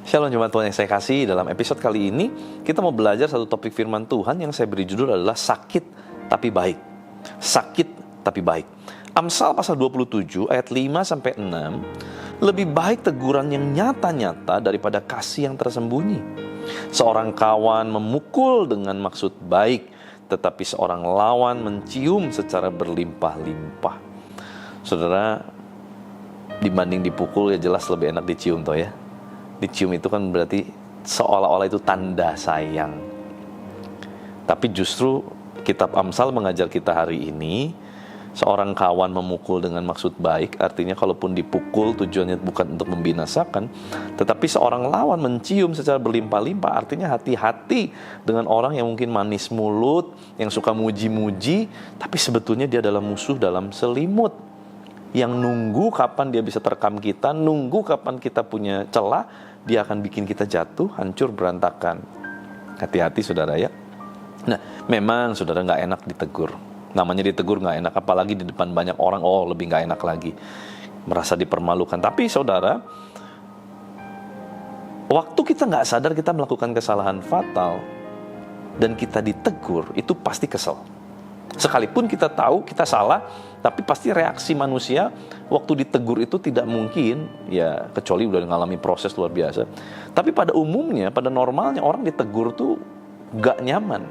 Shalom jemaat Tuhan yang saya kasih. Dalam episode kali ini kita mau belajar satu topik firman Tuhan yang saya beri judul adalah sakit tapi baik. Sakit tapi baik. Amsal pasal 27 ayat 5-6. Lebih baik teguran yang nyata-nyata daripada kasih yang tersembunyi. Seorang kawan memukul dengan maksud baik, tetapi seorang lawan mencium secara berlimpah-limpah. Saudara, dibanding dipukul ya jelas lebih enak dicium toh ya. Dicium itu kan berarti seolah-olah itu tanda sayang. Tapi justru kitab Amsal mengajar kita hari ini, seorang kawan memukul dengan maksud baik, artinya kalaupun dipukul tujuannya bukan untuk membinasakan, tetapi seorang lawan mencium secara berlimpah-limpah, artinya hati-hati dengan orang yang mungkin manis mulut, yang suka muji-muji, tapi sebetulnya dia adalah musuh dalam selimut, yang nunggu kapan dia bisa terkam kita, nunggu kapan kita punya celah, dia akan bikin kita jatuh, hancur, berantakan. Hati-hati saudara ya. Nah, memang saudara gak enak ditegur. Namanya ditegur gak enak, apalagi di depan banyak orang, lebih gak enak lagi. Merasa dipermalukan. Tapi saudara, waktu kita gak sadar kita melakukan kesalahan fatal, dan kita ditegur, itu pasti kesel. Sekalipun kita tahu kita salah, tapi pasti reaksi manusia waktu ditegur itu tidak mungkin, ya kecuali udah mengalami proses luar biasa. Tapi pada umumnya, pada normalnya orang ditegur tuh gak nyaman.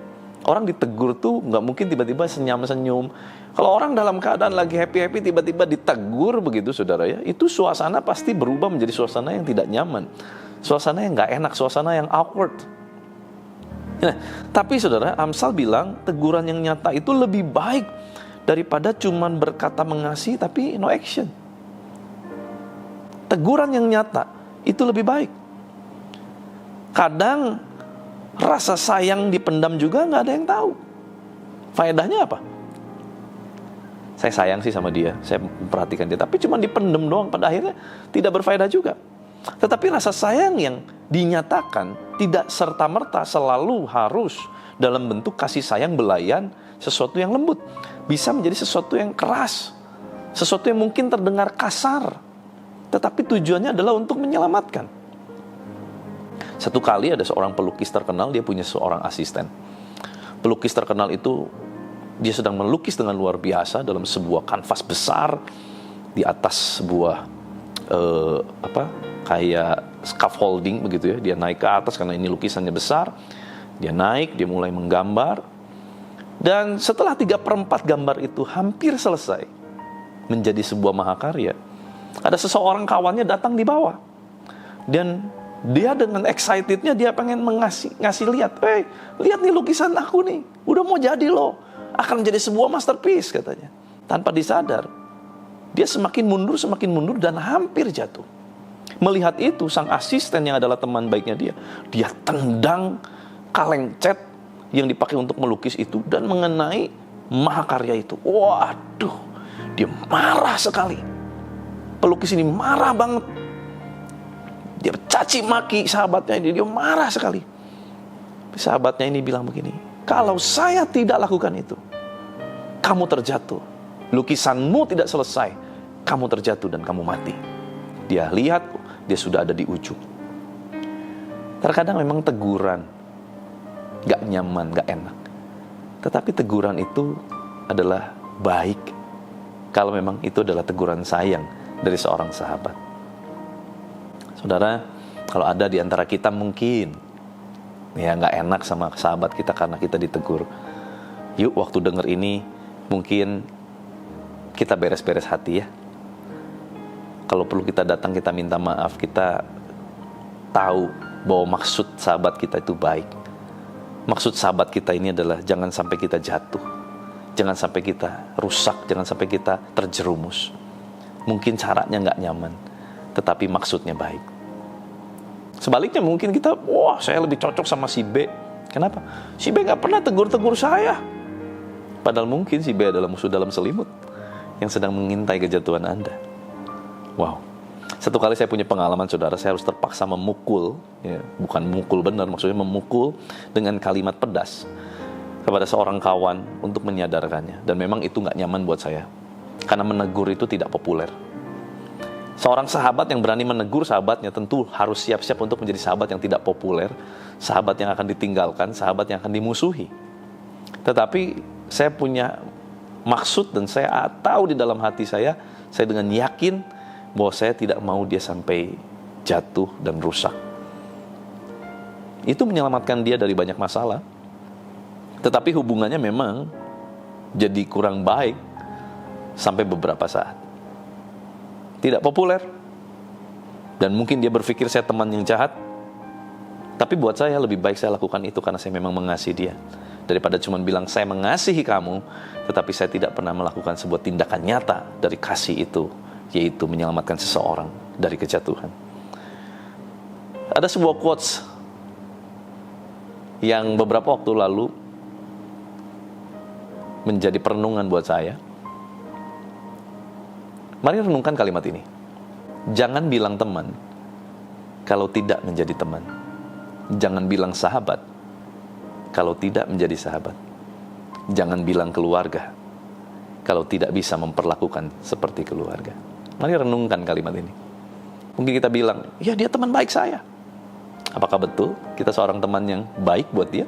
Orang ditegur tuh gak mungkin tiba-tiba senyum-senyum. Kalau orang dalam keadaan lagi happy-happy tiba-tiba ditegur begitu saudara ya, itu suasana pasti berubah menjadi suasana yang tidak nyaman. Suasana yang gak enak, suasana yang awkward. Nah, tapi saudara, Amsal bilang teguran yang nyata itu lebih baik daripada cuman berkata mengasihi tapi no action. Teguran yang nyata itu lebih baik. Kadang rasa sayang dipendam juga nggak ada yang tahu. Faedahnya apa? Saya sayang sih sama dia, saya memperhatikan dia, tapi cuma dipendam doang, pada akhirnya tidak berfaedah juga. Tetapi rasa sayang yang dinyatakan tidak serta-merta selalu harus dalam bentuk kasih sayang belayan, sesuatu yang lembut. Bisa menjadi sesuatu yang keras, sesuatu yang mungkin terdengar kasar, tetapi tujuannya adalah untuk menyelamatkan. Satu kali ada seorang pelukis terkenal, dia punya seorang asisten. Pelukis terkenal itu, dia sedang melukis dengan luar biasa dalam sebuah kanvas besar di atas sebuah kayak scaffolding begitu ya. Dia naik ke atas karena ini lukisannya besar. Dia naik, dia mulai menggambar. Dan setelah 3/4 gambar itu hampir selesai menjadi sebuah mahakarya, ada seseorang kawannya datang di bawah. Dan dia dengan excitednya dia pengen ngasih lihat, lihat nih lukisan aku nih, udah mau jadi loh, akan menjadi sebuah masterpiece katanya. Tanpa disadar, dia semakin mundur dan hampir jatuh. Melihat itu, sang asisten yang adalah teman baiknya dia tendang kaleng cat yang dipakai untuk melukis itu dan mengenai mahakarya itu. Waduh, dia marah sekali. Pelukis ini marah banget. Dia caci maki sahabatnya, dia marah sekali. Sahabatnya ini bilang begini, kalau saya tidak lakukan itu, kamu terjatuh. Lukisanmu tidak selesai, kamu terjatuh dan kamu mati. Dia lihat, dia sudah ada di ujung. Terkadang memang teguran gak nyaman, gak enak. Tetapi teguran itu adalah baik kalau memang itu adalah teguran sayang dari seorang sahabat. Saudara, kalau ada di antara kita mungkin ya gak enak sama sahabat kita karena kita ditegur, yuk waktu denger ini mungkin kita beres-beres hati ya. Kalau perlu kita datang, kita minta maaf, kita tahu bahwa maksud sahabat kita itu baik. Maksud sahabat kita ini adalah jangan sampai kita jatuh, jangan sampai kita rusak, jangan sampai kita terjerumus. Mungkin caranya gak nyaman, tetapi maksudnya baik. Sebaliknya mungkin kita, saya lebih cocok sama si B. Kenapa? Si B gak pernah tegur-tegur saya. Padahal mungkin si B adalah musuh dalam selimut yang sedang mengintai kejatuhan Anda. Wow. Satu kali saya punya pengalaman saudara, saya harus terpaksa memukul, ya, bukan mukul benar, maksudnya memukul dengan kalimat pedas. kepada seorang kawan untuk menyadarkannya. Dan memang itu nggak nyaman buat saya, karena menegur itu tidak populer. Seorang sahabat yang berani menegur sahabatnya tentu harus siap-siap untuk menjadi sahabat yang tidak populer, sahabat yang akan ditinggalkan, sahabat yang akan dimusuhi. Tetapi saya punya maksud dan saya tahu di dalam hati saya dengan yakin bahwa saya tidak mau dia sampai jatuh dan rusak. Itu menyelamatkan dia dari banyak masalah. Tetapi hubungannya memang jadi kurang baik sampai beberapa saat. Tidak populer. Dan mungkin dia berpikir saya teman yang jahat. Tapi buat saya lebih baik saya lakukan itu karena saya memang mengasihi dia. Daripada cuma bilang saya mengasihi kamu, tetapi saya tidak pernah melakukan sebuah tindakan nyata dari kasih itu, yaitu menyelamatkan seseorang dari kejatuhan. Ada sebuah quotes yang beberapa waktu lalu menjadi perenungan buat saya. Mari renungkan kalimat ini. Jangan bilang teman kalau tidak menjadi teman. Jangan bilang sahabat kalau tidak menjadi sahabat. Jangan bilang keluarga kalau tidak bisa memperlakukan seperti keluarga. Mari renungkan kalimat ini. Mungkin kita bilang, ya dia teman baik saya. Apakah betul kita seorang teman yang baik buat dia?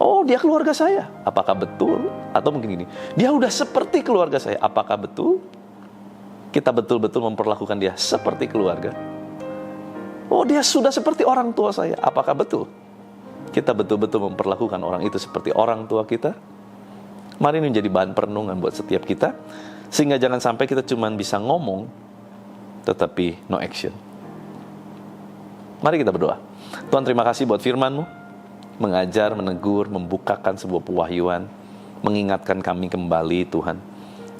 Oh, dia keluarga saya. Apakah betul? Atau mungkin ini, dia udah seperti keluarga saya. Apakah betul kita betul-betul memperlakukan dia seperti keluarga? Oh, dia sudah seperti orang tua saya. Apakah betul kita betul-betul memperlakukan orang itu seperti orang tua kita? Mari ini menjadi bahan perenungan buat setiap kita, sehingga jangan sampai kita cuma bisa ngomong tetapi no action. Mari kita berdoa. Tuhan, terima kasih buat firman-Mu, mengajar, menegur, membukakan sebuah pewahyuan, mengingatkan kami kembali Tuhan,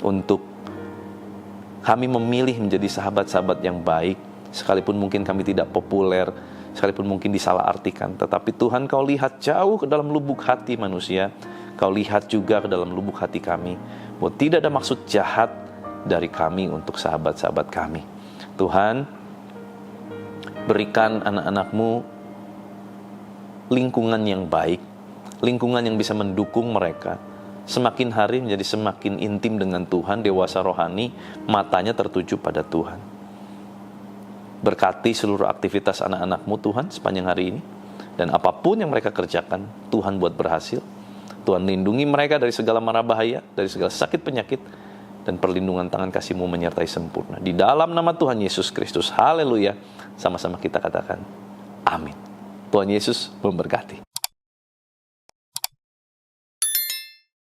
untuk kami memilih menjadi sahabat-sahabat yang baik, sekalipun mungkin kami tidak populer, sekalipun mungkin disalahartikan. Tetapi Tuhan, Kau lihat jauh ke dalam lubuk hati manusia, Kau lihat juga ke dalam lubuk hati kami, bahwa tidak ada maksud jahat dari kami untuk sahabat-sahabat kami. Tuhan, berikan anak-anak-Mu lingkungan yang baik, lingkungan yang bisa mendukung mereka, semakin hari menjadi semakin intim dengan Tuhan, dewasa rohani, matanya tertuju pada Tuhan. Berkati seluruh aktivitas anak-anak-Mu Tuhan sepanjang hari ini, dan apapun yang mereka kerjakan, Tuhan buat berhasil. Tuhan lindungi mereka dari segala mara bahaya, dari segala sakit penyakit, dan perlindungan tangan kasih-Mu menyertai sempurna. Di dalam nama Tuhan Yesus Kristus, haleluya. Sama-sama kita katakan, amin. Tuhan Yesus memberkati.